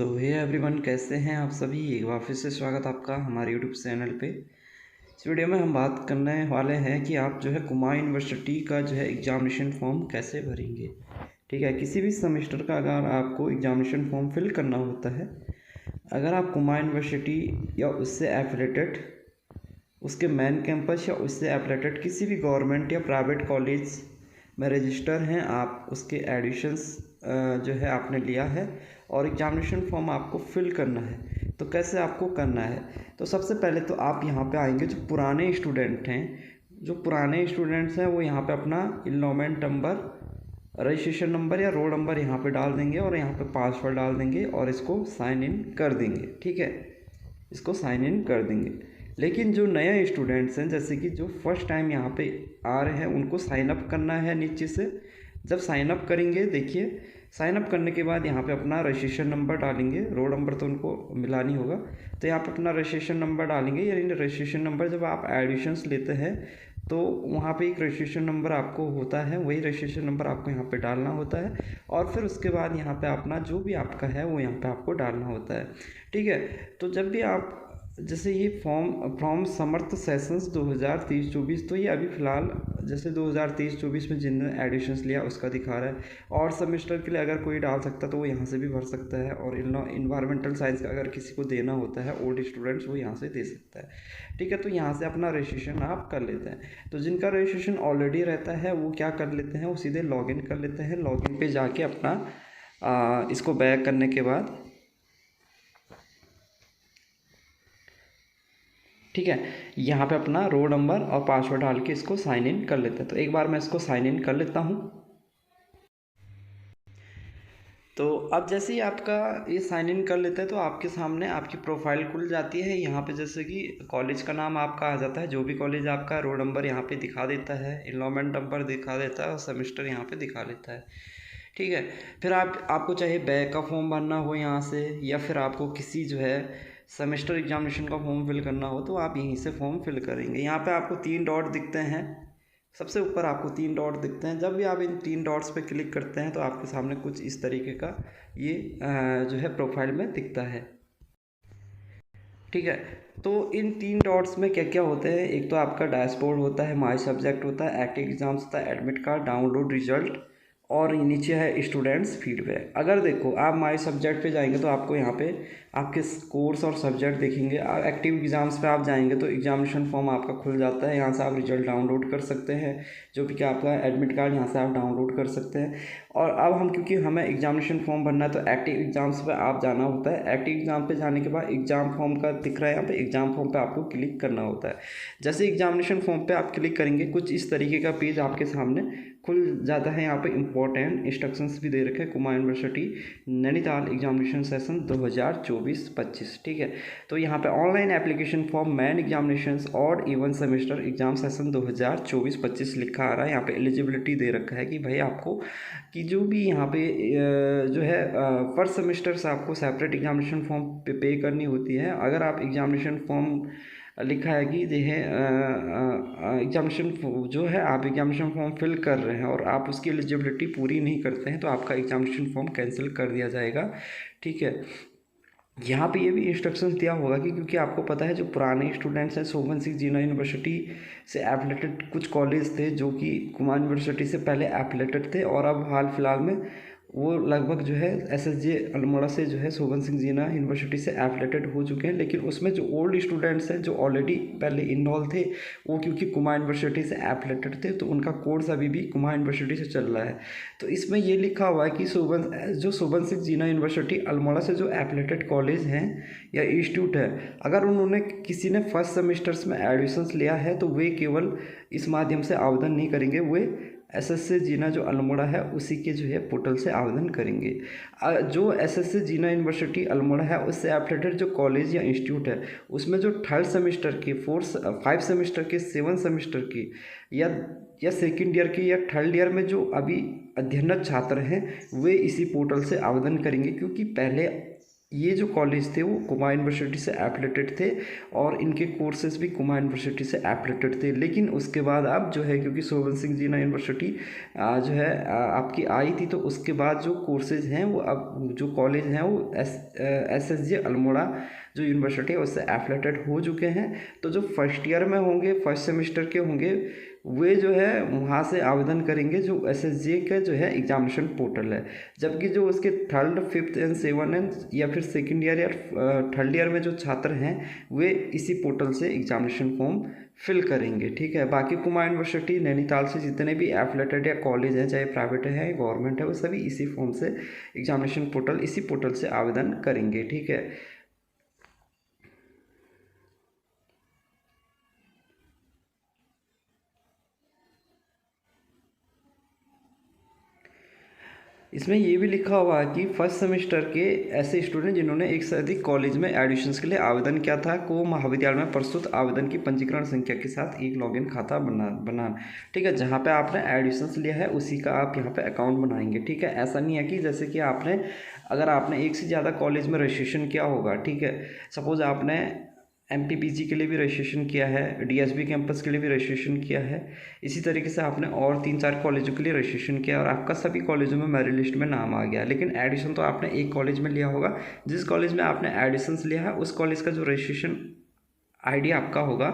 सो hey everyone, कैसे हैं आप सभी। एक बार फिर से स्वागत आपका हमारे यूट्यूब चैनल पे। इस वीडियो में हम बात करने वाले हैं कि आप जो है कुमाऊं यूनिवर्सिटी का जो है एग्जामिनेशन फॉर्म कैसे भरेंगे। ठीक है, किसी भी सेमेस्टर का अगर आपको एग्जामिनेशन फॉर्म फिल करना होता है, अगर आप कुमाऊं यूनिवर्सिटी या उससे एफिलेटेड उसके मेन कैंपस या उससे एफिलेटेड किसी भी गवर्नमेंट या प्राइवेट कॉलेज में रजिस्टर हैं, आप उसके एडिशंस जो है आपने लिया है और एग्जामिनेशन फॉर्म आपको फिल करना है। तो कैसे आपको करना है, तो सबसे पहले तो आप यहाँ पे आएंगे। जो पुराने स्टूडेंट हैं वो यहाँ पे अपना इनरोलमेंट नंबर, रजिस्ट्रेशन नंबर या रोल नंबर यहाँ पे डाल देंगे और यहाँ पे पासवर्ड डाल देंगे और इसको साइन इन कर देंगे। ठीक है, इसको साइन इन कर देंगे। लेकिन जो नए स्टूडेंट्स हैं, जैसे कि जो फर्स्ट टाइम यहाँ पे आ रहे हैं, उनको साइन अप करना है नीचे से। जब साइन अप करेंगे, देखिए साइन अप करने के बाद यहाँ पे अपना रजिस्ट्रेशन नंबर डालेंगे। रोल नंबर तो उनको मिला नहीं होगा, तो यहाँ पे अपना रजिस्ट्रेशन नंबर डालेंगे। यानी रजिस्ट्रेशन नंबर जब आप एडिशंस लेते हैं तो वहाँ पे एक रजिस्ट्रेशन नंबर आपको होता है, वही रजिस्ट्रेशन नंबर आपको यहाँ पे डालना होता है। और फिर उसके बाद यहाँ पे अपना जो भी आपका है वो यहाँ पे आपको डालना होता है। ठीक है, तो जब भी आप जैसे ये फ्रॉम समर्थ सेशंस 2023-24, तो ये अभी फ़िलहाल जैसे 2023-24 में जिनने एडिशंस लिया उसका दिखा रहा है। और सेमेस्टर के लिए अगर कोई डाल सकता तो वो यहाँ से भी भर सकता है। और इन्वायरमेंटल साइंस का अगर किसी को देना होता है ओल्ड स्टूडेंट्स, वो यहाँ से दे सकता है। ठीक है, तो यहाँ से अपना रजिस्ट्रेशन आप कर लेते हैं। तो जिनका रजिस्ट्रेशन ऑलरेडी रहता है वो क्या कर लेते हैं, वो सीधे लॉगिन कर लेते हैं। लॉगिन पे जाके अपना इसको बैक करने के बाद, ठीक है, यहाँ पे अपना रोल नंबर और पासवर्ड डाल के इसको साइन इन कर लेते हैं। तो एक बार मैं इसको साइन इन कर लेता हूँ। तो अब जैसे ही आपका ये साइन इन कर लेते हैं तो आपके सामने आपकी प्रोफाइल खुल जाती है। यहाँ पे जैसे कि कॉलेज का नाम आपका आ जाता है, जो भी कॉलेज आपका, रोल नंबर यहाँ पे दिखा देता है, इनरोलमेंट नंबर दिखा देता है और सेमेस्टर यहाँ पे दिखा देता है। ठीक है, फिर आपको चाहे बैक का फॉर्म भरना हो यहाँ से, या फिर आपको किसी जो है सेमेस्टर एग्जामिनेशन का फॉर्म फिल करना हो, तो आप यहीं से फॉर्म फिल करेंगे। यहाँ पे आपको 3 डॉट दिखते हैं, सबसे ऊपर आपको 3 डॉट दिखते हैं। जब भी आप इन 3 डॉट्स पे क्लिक करते हैं तो आपके सामने कुछ इस तरीके का ये जो है प्रोफाइल में दिखता है। ठीक है, तो इन 3 डॉट्स में क्या क्या होते हैं, एक तो आपका डैशबोर्ड होता है, माई सब्जेक्ट होता है, एक्टिव एग्जाम्स होता है, एडमिट कार्ड, डाउनलोड रिजल्ट, और नीचे है स्टूडेंट्स फीडबैक। अगर देखो आप माई सब्जेक्ट पे जाएंगे तो आपको यहाँ पे आपके कोर्स और सब्जेक्ट दिखेंगे। एक्टिव एग्जाम्स पे आप जाएंगे तो एग्जामिनेशन फॉर्म आपका खुल जाता है, यहाँ से आप रिजल्ट डाउनलोड कर सकते हैं, जो भी कि आपका एडमिट कार्ड यहाँ से आप डाउनलोड कर सकते हैं। और अब क्योंकि हमें एग्जामिनेशन फॉर्म भरना है तो एक्टिव एग्जाम्स पे आप जाना होता है। एक्टिव एग्जाम पे जाने के बाद एग्जाम फॉर्म का दिख रहा है यहाँ पे, एग्जाम फॉर्म पे आपको क्लिक करना होता है। जैसे एग्जामिनेशन फॉर्म पे आप क्लिक करेंगे, कुछ इस तरीके का पेज आपके सामने खुल जाता है। यहाँ पे इंपॉर्टेंट इंस्ट्रक्शंस भी दे रखे हैं, Kumaon university Nainital examination session 2024-25। ठीक है, तो यहाँ पे online application form main examinations और इवन सेमेस्टर एग्जाम सेशन 2024-25 लिखा आ रहा है। यहाँ पे एलिजिबिलिटी दे रखा है कि भाई आपको कि जो भी यहाँ पे जो है फर्स्ट सेमेस्टर से आपको सेपरेट एग्जामिनेशन फॉर्म पे करनी होती है। अगर आप एग्जामिनेशन फॉर्म लिखा है कि जो है एग्जामिनेशन जो है आप एग्जामिनेशन फॉर्म फिल कर रहे हैं और आप उसकी एलिजिबिलिटी पूरी नहीं करते हैं तो आपका एग्जामिनेशन फॉर्म कैंसिल कर दिया जाएगा। ठीक है, यहाँ पे ये भी इंस्ट्रक्शंस दिया होगा कि क्योंकि आपको पता है जो पुराने स्टूडेंट्स हैं, शोभन सिंह जीना यूनिवर्सिटी से एफिलेटेड कुछ कॉलेज थे जो कि कुमाऊं यूनिवर्सिटी से पहले एफिलेटेड थे, और अब हाल फिलहाल में वो लगभग जो है एसएसजे अल्मोड़ा से जो है शोभन सिंह जीना यूनिवर्सिटी से एफिलेटेड हो चुके हैं। लेकिन उसमें जो ओल्ड स्टूडेंट्स हैं जो ऑलरेडी पहले इनरोल थे, वो क्योंकि कुमाऊं यूनिवर्सिटी से एफिलेटेड थे तो उनका कोर्स अभी भी कुमाऊं यूनिवर्सिटी से चल रहा है। तो इसमें ये लिखा हुआ है कि शोभन सिंह जीना यूनिवर्सिटी अल्मोड़ा से जो एफिलेटेड कॉलेज हैं या इंस्टीट्यूट है, अगर उन्होंने किसी ने फर्स्ट सेमेस्टर्स में एडमिशन्स लिया है तो वे केवल इस माध्यम से आवेदन नहीं करेंगे, वे एसएससी जीना जो अल्मोड़ा है उसी के जो है पोर्टल से आवेदन करेंगे। जो एसएससी जीना यूनिवर्सिटी अल्मोड़ा है उससे एफिलेटेड जो कॉलेज या इंस्टीट्यूट है, उसमें जो 3rd सेमेस्टर की 5 सेमेस्टर के 7 सेमेस्टर की या सेकेंड ईयर की या 3rd ईयर में जो अभी अध्ययनरत छात्र हैं वे इसी पोर्टल से आवेदन करेंगे। क्योंकि पहले ये जो कॉलेज थे वो कुमाऊं यूनिवर्सिटी से एफिलेटेड थे और इनके कोर्सेज भी कुमाऊं यूनिवर्सिटी से एफिलेटेड थे। लेकिन उसके बाद अब जो है, क्योंकि शोभन सिंह जीना यूनिवर्सिटी जो है आपकी आई थी, तो उसके बाद जो कोर्सेज हैं वो अब जो कॉलेज हैं वो SSJ अल्मोड़ा जो यूनिवर्सिटी है उससे एफिलेटेड हो चुके हैं। तो जो फर्स्ट ईयर में होंगे, फर्स्ट सेमेस्टर के होंगे, वे जो है वहाँ से आवेदन करेंगे जो SSJ का जो है एग्जामिनेशन पोर्टल है। जबकि जो उसके third, fifth and seven and या फिर सेकेंड ईयर या थर्ड ईयर में जो छात्र हैं वे इसी पोर्टल से एग्जामिनेशन फॉर्म फिल करेंगे। ठीक है। बाकी कुमाऊं यूनिवर्सिटी नैनीताल से जितने भी एफिलेटेड या कॉलेज हैं, चाहे प्राइवेट है या गवर्नमेंट है, वो सभी इसी फॉर्म से एग्जामिनेशन पोर्टल, इसी पोर्टल से आवेदन करेंगे। ठीक है। इसमें ये भी लिखा हुआ है कि फर्स्ट सेमेस्टर के ऐसे स्टूडेंट जिन्होंने एक से अधिक कॉलेज में एडमिशन्स के लिए आवेदन किया था को महाविद्यालय में प्रस्तुत आवेदन की पंजीकरण संख्या के साथ एक लॉगिन खाता बनाना। ठीक है। जहाँ पे आपने एडमिशन्स लिया है उसी का आप यहाँ पे अकाउंट बनाएंगे। ठीक है। ऐसा नहीं है कि जैसे कि अगर आपने एक से ज़्यादा कॉलेज में रजिस्ट्रेशन किया होगा, ठीक है, सपोज़ आपने MPPG के लिए भी रजिस्ट्रेशन किया है, DSB कैंपस के लिए भी रजिस्ट्रेशन किया है, इसी तरीके से आपने और 3-4 कॉलेजों के लिए रजिस्ट्रेशन किया और आपका सभी कॉलेजों में मेरिट लिस्ट में नाम आ गया, लेकिन एडिशन तो आपने एक कॉलेज में लिया होगा। जिस कॉलेज में आपने एडिशंस लिया है उस कॉलेज का जो रजिस्ट्रेशन ID आपका होगा,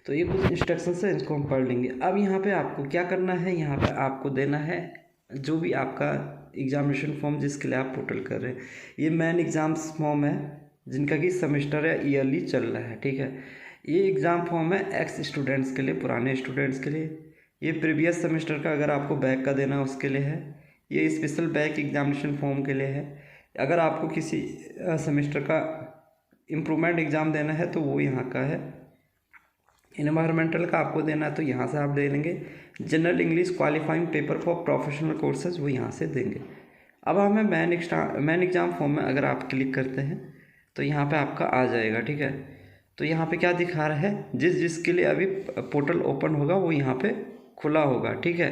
तो ये कुछ इंस्ट्रक्शंस है, इसको हम पढ़ लेंगे। अब यहाँ पे आपको क्या करना है, यहाँ पे आपको देना है जो भी आपका एग्जामिनेशन फॉर्म जिसके लिए आप पोर्टल कर रहे हैं। ये मेन एग्ज़ाम्स फॉर्म है जिनका कि सेमेस्टर या ईयरली चल रहा है। ठीक है। ये एग्ज़ाम फॉर्म है एक्स स्टूडेंट्स के लिए, पुराने स्टूडेंट्स के लिए। ये प्रीवियस सेमेस्टर का अगर आपको बैक का देना है उसके लिए है। ये स्पेशल बैक एग्जामिनेशन फॉर्म के लिए है। अगर आपको किसी सेमेस्टर का इम्प्रूवमेंट एग्ज़ाम देना है तो वो यहाँ का है। इन्वायरमेंटल का आपको देना है तो यहाँ से आप दे लेंगे। General English qualifying paper for professional courses वो यहाँ से देंगे। अब हमें मेन एग्ज़ाम फॉर्म में अगर आप क्लिक करते हैं तो यहाँ पे आपका आ जाएगा। ठीक है। तो यहाँ पे क्या दिखा रहा है, जिसके लिए अभी पोर्टल ओपन होगा वो यहाँ पे खुला होगा। ठीक है।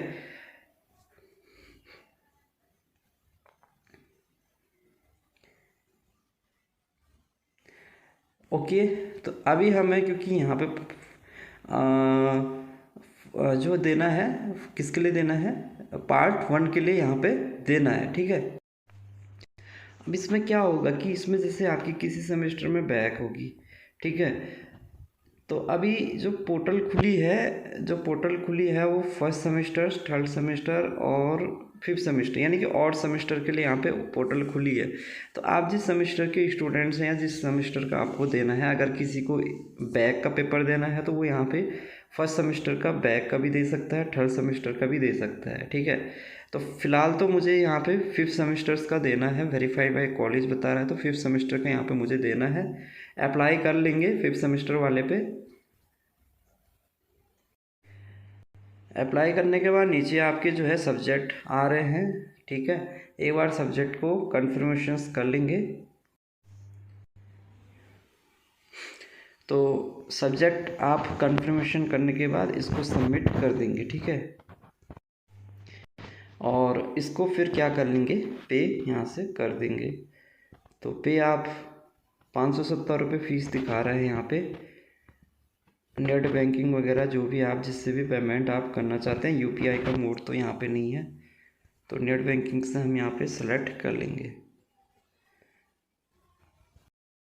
ओके। तो अभी हमें, क्योंकि यहाँ पे जो देना है किसके लिए देना है, पार्ट 1 के लिए यहाँ पे देना है। ठीक है। अब इसमें क्या होगा कि इसमें जैसे आपकी किसी सेमेस्टर में बैक होगी, ठीक है, तो अभी जो पोर्टल खुली है वो फर्स्ट सेमेस्टर, थर्ड सेमेस्टर और फिफ्थ सेमेस्टर यानी कि ऑड सेमेस्टर के लिए यहाँ पे पोर्टल खुली है। तो आप जिस सेमेस्टर के स्टूडेंट्स हैं या जिस सेमेस्टर का आपको देना है, अगर किसी को बैक का पेपर देना है तो वो यहाँ पे फर्स्ट सेमेस्टर का बैक का भी दे सकता है, थर्ड सेमेस्टर का भी दे सकता है। ठीक है। तो फिलहाल तो मुझे यहाँ पे फिफ्थ सेमेस्टर्स का देना है, वेरीफाई बाय कॉलेज बता रहा है, तो फिफ्थ सेमेस्टर का यहाँ पे मुझे देना है। अप्लाई कर लेंगे फिफ्थ सेमेस्टर वाले पे। अप्लाई करने के बाद नीचे आपके जो है सब्जेक्ट आ रहे हैं। ठीक है। एक बार सब्जेक्ट को कन्फर्मेशंस कर लेंगे तो सब्जेक्ट आप कन्फर्मेशन करने के बाद इसको सबमिट कर देंगे। ठीक है। और इसको फिर क्या कर लेंगे, पे यहाँ से कर देंगे। तो पे आप 570 रुपये फ़ीस दिखा रहे हैं यहाँ पे। नेट बैंकिंग वगैरह जो भी आप जिससे भी पेमेंट आप करना चाहते हैं, UPI का मोड तो यहाँ पे नहीं है, तो नेट बैंकिंग से हम यहाँ पे सेलेक्ट कर लेंगे।